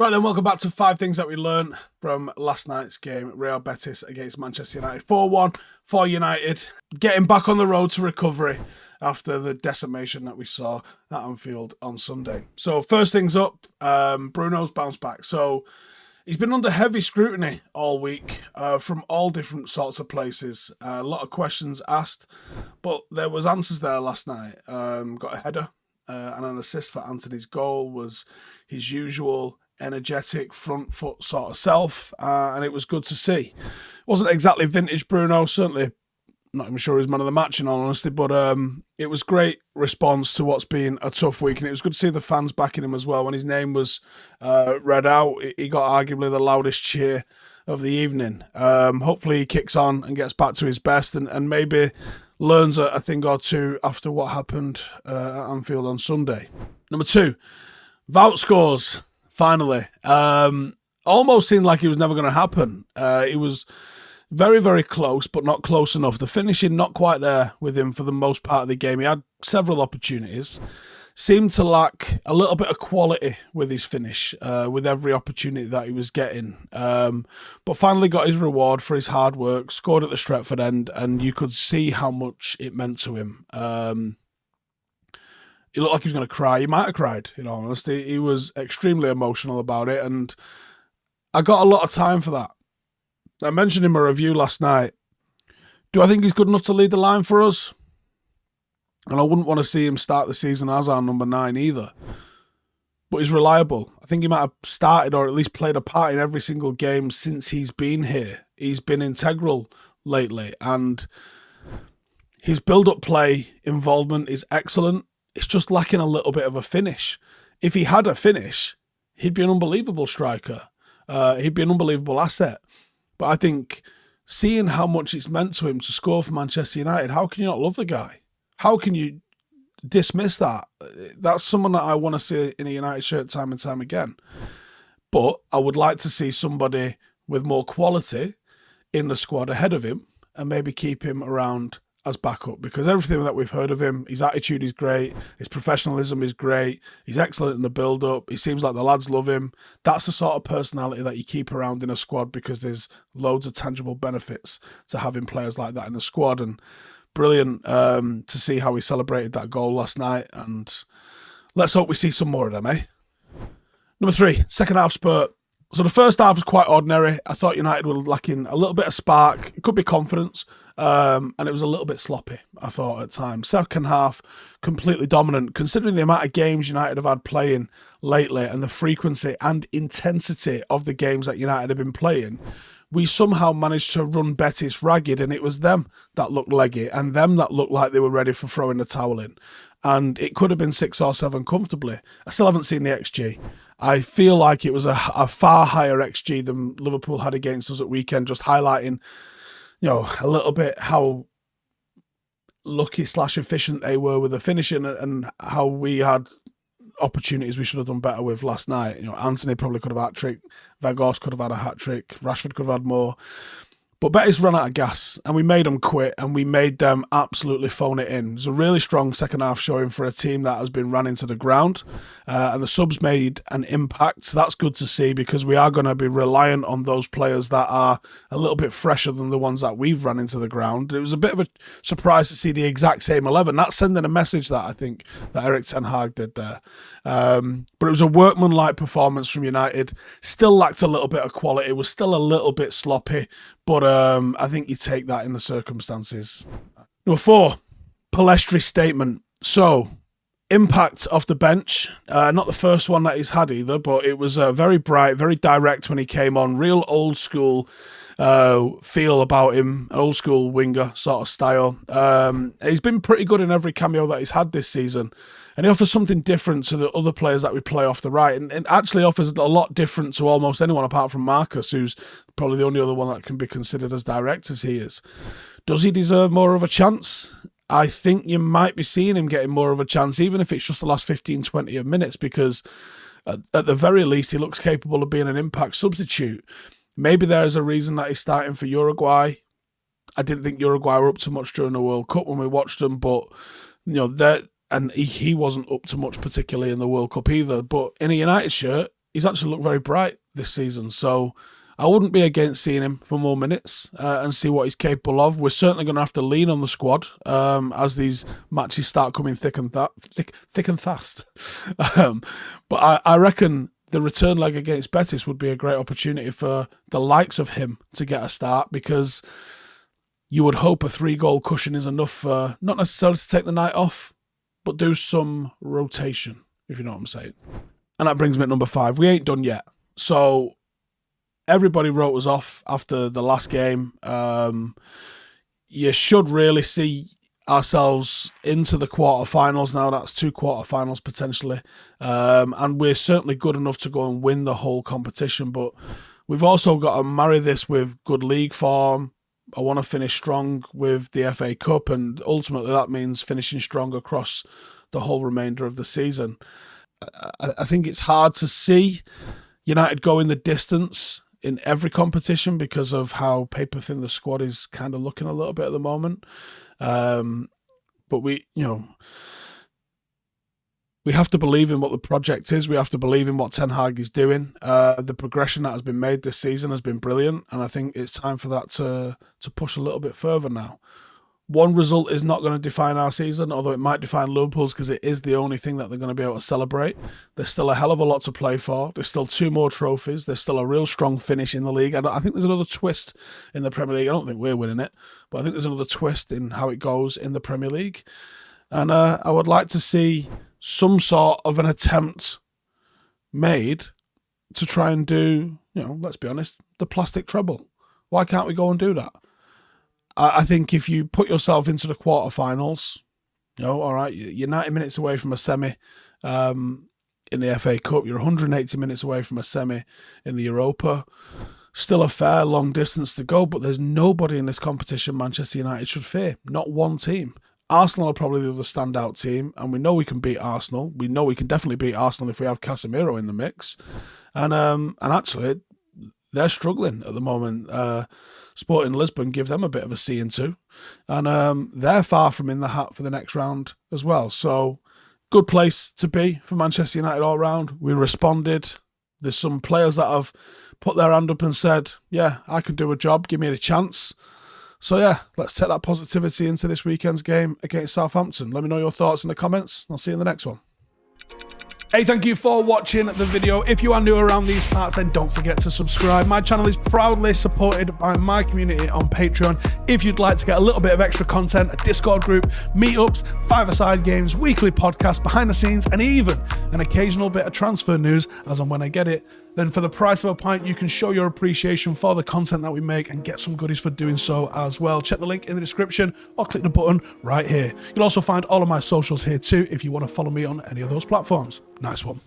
Right then, welcome back to 5 things that we learned from last night's game, Real Betis against Manchester United. 4-1 for United, getting back on the road to recovery after the decimation that we saw at Anfield on Sunday. So first things up, Bruno's bounced back. So he's been under heavy scrutiny all week from all different sorts of places. A lot of questions asked, but there was answers there last night. Got a header and an assist for Anthony's goal, was his usual energetic front foot sort of self, and it was good to see. Wasn't exactly vintage Bruno, certainly not even sure he's man of the match in all honesty, but it was great response to what's been a tough week, and it was good to see the fans backing him as well. When his name was read out, he got arguably the loudest cheer of the evening. Hopefully he kicks on and gets back to his best, and maybe learns a thing or two after what happened at Anfield on Sunday. Number 2, Wout scores. Finally, almost seemed like it was never going to happen. It was very, very close, but not close enough. The finishing not quite there with him for the most part of the game. He had several opportunities, seemed to lack a little bit of quality with his finish, with every opportunity that he was getting. But finally got his reward for his hard work, scored at the Stretford end, and you could see how much it meant to him. He looked like he was going to cry. He might have cried, in all honesty. He was extremely emotional about it, and I got a lot of time for that. I mentioned in my review last night, do I think he's good enough to lead the line for us? And I wouldn't want to see him start the season as our number 9 either. But he's reliable. I think he might have started or at least played a part in every single game since he's been here. He's been integral lately, and his build-up play involvement is excellent. It's just lacking a little bit of a finish. If he had a finish, he'd be an unbelievable striker. He'd be an unbelievable asset. But I think seeing how much it's meant to him to score for Manchester United, how can you not love the guy? How can you dismiss that? That's someone that I want to see in a United shirt time and time again. But I would like to see somebody with more quality in the squad ahead of him and maybe keep him around as backup, because everything that we've heard of him, his attitude is great, his professionalism is great, he's excellent in the build-up, he seems like the lads love him. That's the sort of personality that you keep around in a squad, because there's loads of tangible benefits to having players like that in the squad. And brilliant to see how he celebrated that goal last night, and let's hope we see some more of them, eh? Number 3, second half spurt. So the first half was quite ordinary. I thought United were lacking a little bit of spark. It could be confidence. And it was a little bit sloppy, I thought, at times. Second half, completely dominant. Considering the amount of games United have had playing lately and the frequency and intensity of the games that United have been playing, we somehow managed to run Betis ragged, and it was them that looked leggy and them that looked like they were ready for throwing the towel in. And it could have been 6 or 7 comfortably. I still haven't seen the XG. I feel like it was a far higher XG than Liverpool had against us at weekend, just highlighting, a little bit how lucky / efficient they were with the finishing, and how we had opportunities we should have done better with last night. Anthony probably could have had a hat-trick, Vagos could have had a hat-trick, Rashford could have had more. But Betis ran out of gas, and we made them quit, and we made them absolutely phone it in. It was a really strong second half showing for a team that has been run into the ground, and the subs made an impact. So that's good to see, because we are going to be reliant on those players that are a little bit fresher than the ones that we've run into the ground. It was a bit of a surprise to see the exact same 11. That's sending a message that I think that Erik ten Hag did there. But it was a workmanlike performance from United. Still lacked a little bit of quality, was still a little bit sloppy, but I think you take that in the circumstances. Number 4, Pellistri statement. So, impact off the bench. Not the first one that he's had either, but it was very bright, very direct when he came on. Real old school feel about him, old school winger sort of style. He's been pretty good in every cameo that he's had this season, and he offers something different to the other players that we play off the right, and actually offers a lot different to almost anyone apart from Marcus, who's probably the only other one that can be considered as direct as he is. Does he deserve more of a chance? I think you might be seeing him getting more of a chance, even if it's just the last 15-20 minutes, because at the very least he looks capable of being an impact substitute. Maybe there is a reason that he's starting for Uruguay. I didn't think Uruguay were up to much during the World Cup when we watched them, but and he wasn't up to much particularly in the World Cup either. But in a United shirt, he's actually looked very bright this season. So I wouldn't be against seeing him for more minutes and see what he's capable of. We're certainly going to have to lean on the squad as these matches start coming thick and fast. But I reckon the return leg against Betis would be a great opportunity for the likes of him to get a start, because you would hope a 3-goal cushion is enough for not necessarily to take the night off, but do some rotation, if you know what I'm saying. And that brings me to number 5. We ain't done yet. So everybody wrote us off after the last game. You should really see ourselves into the quarterfinals now. That's 2 quarterfinals potentially. And we're certainly good enough to go and win the whole competition. But we've also got to marry this with good league form. I want to finish strong with the FA Cup, and ultimately that means finishing strong across the whole remainder of the season. I think it's hard to see United going the distance in every competition because of how paper thin the squad is kind of looking a little bit at the moment. But we have to believe in what the project is. We have to believe in what Ten Hag is doing. The progression that has been made this season has been brilliant, and I think it's time for that to push a little bit further now. One result is not going to define our season, although it might define Liverpool's, because it is the only thing that they're going to be able to celebrate. There's still a hell of a lot to play for. There's still 2 more trophies. There's still a real strong finish in the league. I think there's another twist in the Premier League. I don't think we're winning it, but I think there's another twist in how it goes in the Premier League. And I would like to see some sort of an attempt made to try and do, let's be honest, the plastic treble. Why can't we go and do that? I think if you put yourself into the quarterfinals, all right, you're 90 minutes away from a semi in the FA Cup. You're 180 minutes away from a semi in the Europa. Still a fair long distance to go, but there's nobody in this competition Manchester United should fear. Not one team. Arsenal are probably the other standout team, and we know we can beat Arsenal. We know we can definitely beat Arsenal if we have Casemiro in the mix. And actually, they're struggling at the moment. Sporting Lisbon give them a bit of a C and 2, and they're far from in the hat for the next round as well. So good place to be for Manchester United all round. We responded. There's some players that have put their hand up and said, yeah, I could do a job, give me a chance. So yeah, let's take that positivity into this weekend's game against Southampton. Let me know your thoughts in the comments. I'll see you in the next one. Hey, thank you for watching the video. If you are new around these parts, then don't forget to subscribe. My channel is proudly supported by my community on Patreon. If you'd like to get a little bit of extra content, a Discord group, meetups, 5-a-side games, weekly podcasts, behind the scenes, and even an occasional bit of transfer news as and when I get it, then for the price of a pint, you can show your appreciation for the content that we make and get some goodies for doing so as well. Check the link in the description or click the button right here. You'll also find all of my socials here too if you want to follow me on any of those platforms. Nice one.